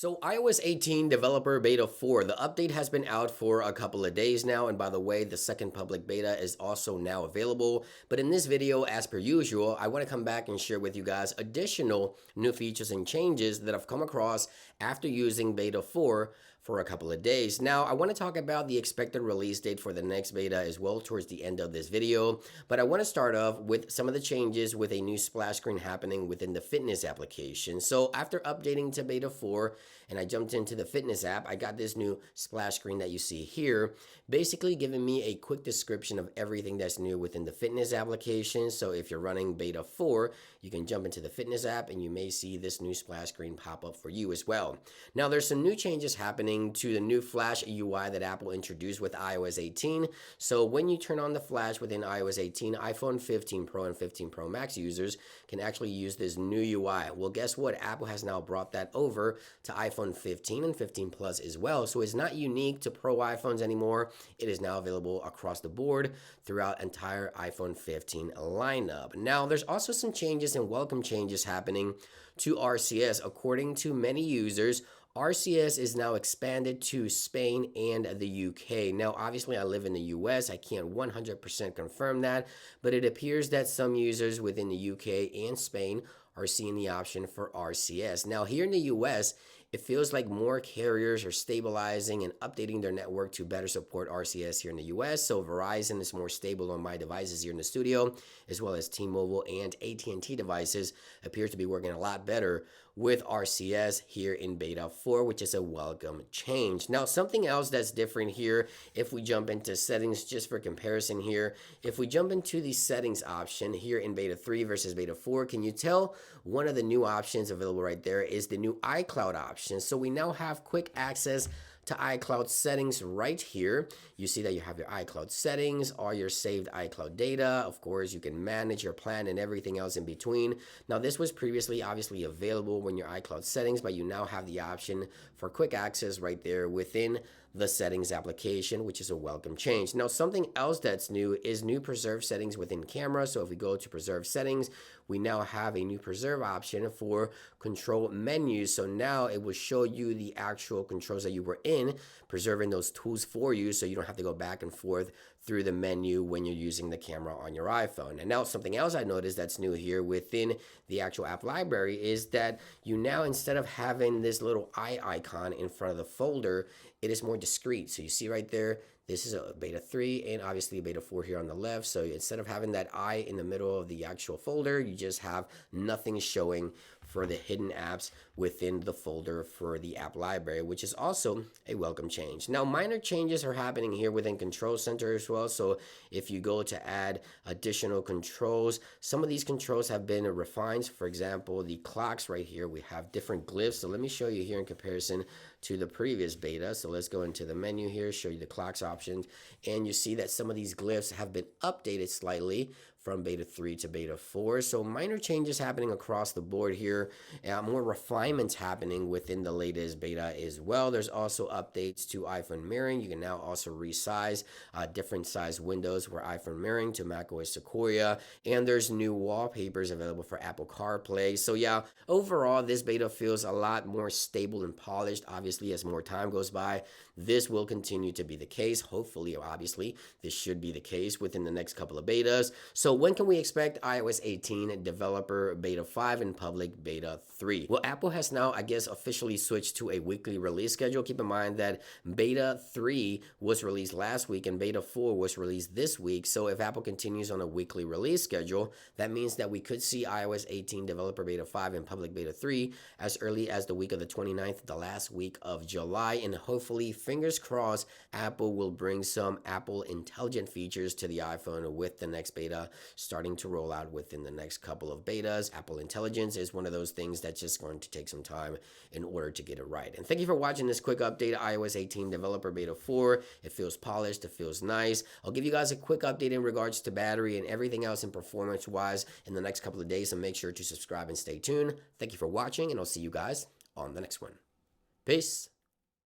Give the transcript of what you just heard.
So iOS 18 Developer Beta 4, the update has been out for a couple of days now, and by the way, the second public beta is also now available. But in this video, as per usual, I want to come back and share with you guys additional new features and changes that I've come across after using Beta 4 for a couple of days. Now, I want to talk about the expected release date for the next beta as well towards the end of this video, but I want to start off with some of the changes with a new splash screen happening within the fitness application. So after updating to Beta 4 and I jumped into the fitness app, I got this new splash screen that you see here, basically giving me a quick description of everything that's new within the fitness application. So if you're running Beta 4, you can jump into the fitness app and you may see this new splash screen pop up for you as well. Now, there's some new changes happening to the new Flash UI that Apple introduced with iOS 18. So when you turn on the Flash within iOS 18, iPhone 15 Pro and 15 Pro Max users can actually use this new UI. Well, guess what? Apple has now brought that over to iPhone 15 and 15 Plus as well. So it's not unique to Pro iPhones anymore. It is now available across the board throughout entire iPhone 15 lineup. Now, there's also some changes and welcome changes happening to RCS. According to many users, RCS is now expanded to Spain and the UK. Now, obviously, I live in the US. I can't 100% confirm that, but it appears that some users within the UK and Spain are seeing the option for RCS. Now, here in the US, it feels like more carriers are stabilizing and updating their network to better support RCS here in the US. So Verizon is more stable on my devices here in the studio, as well as T-Mobile and AT&T devices appears to be working a lot better with RCS here in Beta 4, which is a welcome change. Now, something else that's different here, if we jump into settings just for comparison here, if we jump into the settings option here in Beta 3 versus Beta 4, can you tell one of the new options available right there is the new iCloud option. So we now have quick access to iCloud settings right here. You see that you have your iCloud settings, all your saved iCloud data. Of course, you can manage your plan and everything else in between. Now, this was previously obviously available when your iCloud settings, but you now have the option for quick access right there within the settings application, which is a welcome change. Now, something else that's new is new preserve settings within camera. So if we go to preserve settings, we now have a new preserve option for control menus. So now it will show you the actual controls that you were in, preserving those tools for you so you don't have to go back and forth through the menu when you're using the camera on your iPhone. And now something else I noticed that's new here within the actual app library is that you now, instead of having this little eye icon in front of the folder, it is more discreet. So you see right there, this is a Beta 3 and obviously a Beta 4 here on the left. So instead of having that eye in the middle of the actual folder, you just have nothing showing for the hidden apps within the folder for the app library, which is also a welcome change. Now, minor changes are happening here within Control Center as well. So if you go to add additional controls, some of these controls have been refined. For example, the clocks right here, we have different glyphs. So let me show you here in comparison to the previous beta. So let's go into the menu here, show you the clocks options, and you see that some of these glyphs have been updated slightly from Beta 3 to Beta 4. So minor changes happening across the board here. More refinements happening within the latest beta as well. There's also updates to iPhone mirroring. You can now also resize different size windows for iPhone mirroring to macOS Sequoia. And there's new wallpapers available for Apple CarPlay. So yeah, overall, this beta feels a lot more stable and polished. Obviously, as more time goes by, this will continue to be the case. Hopefully, obviously, this should be the case within the next couple of betas. So when can we expect iOS 18 Developer Beta 5 and Public Beta 3? Well, Apple has now, I guess, officially switched to a weekly release schedule. Keep in mind that Beta 3 was released last week and Beta 4 was released this week. So if Apple continues on a weekly release schedule, that means that we could see iOS 18 Developer Beta 5 and Public Beta 3 as early as the week of the 29th, the last week of July. And hopefully, fingers crossed, Apple will bring some Apple Intelligent features to the iPhone with the next beta starting to roll out within the next couple of betas. Apple Intelligence is one of those things that's just going to take some time in order to get it right. And thank you for watching this quick update, iOS 18 Developer Beta 4. It feels polished, it feels nice. I'll give you guys a quick update in regards to battery and everything else in performance-wise in the next couple of days, so make sure to subscribe and stay tuned. Thank you for watching, and I'll see you guys on the next one. Peace.